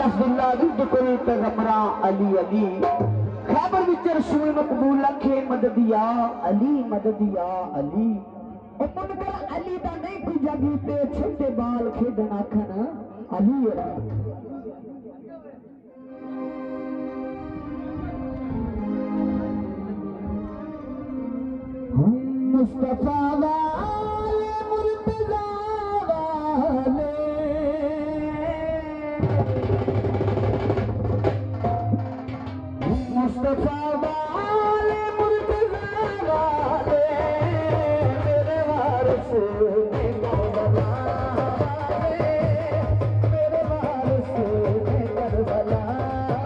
अब्दुल्ला बिल्कुल पैगंबरा अली अली खैबर विच रसूल मकबूल लखे मददिया अली मुनकर अली दा नहीं कोई जगी पे छोटे बाल खेडना खन अली मुस्तफा वाले मुर्तजा वाले मुस्तफा वाले मुर्तजा वाले मेरे वारिस करबला वाले मेरे वारिस करबला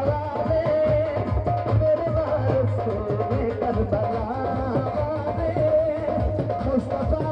वाले मेरे वारिस करबला मुस्तफा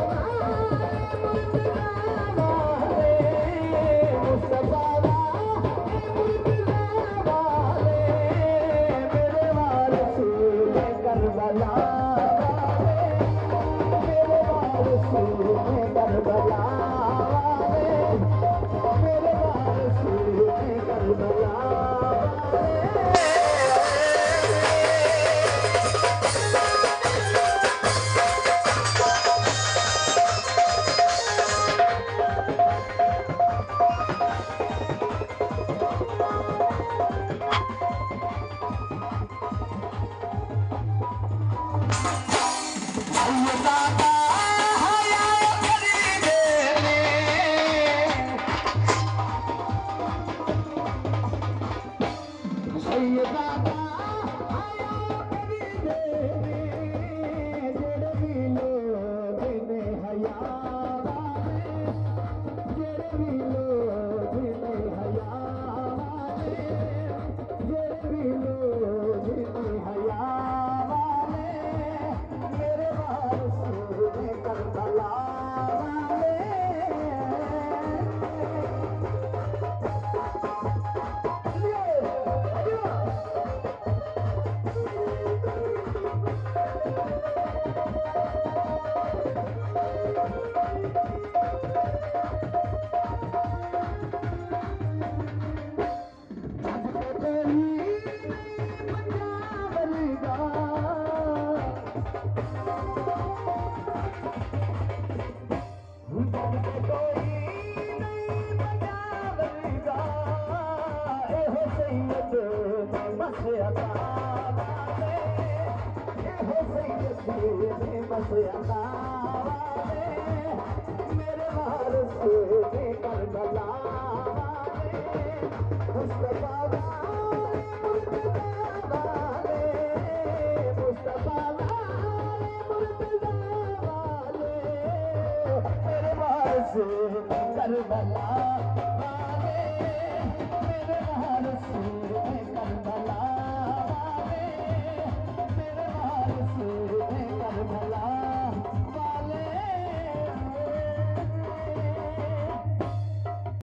करबला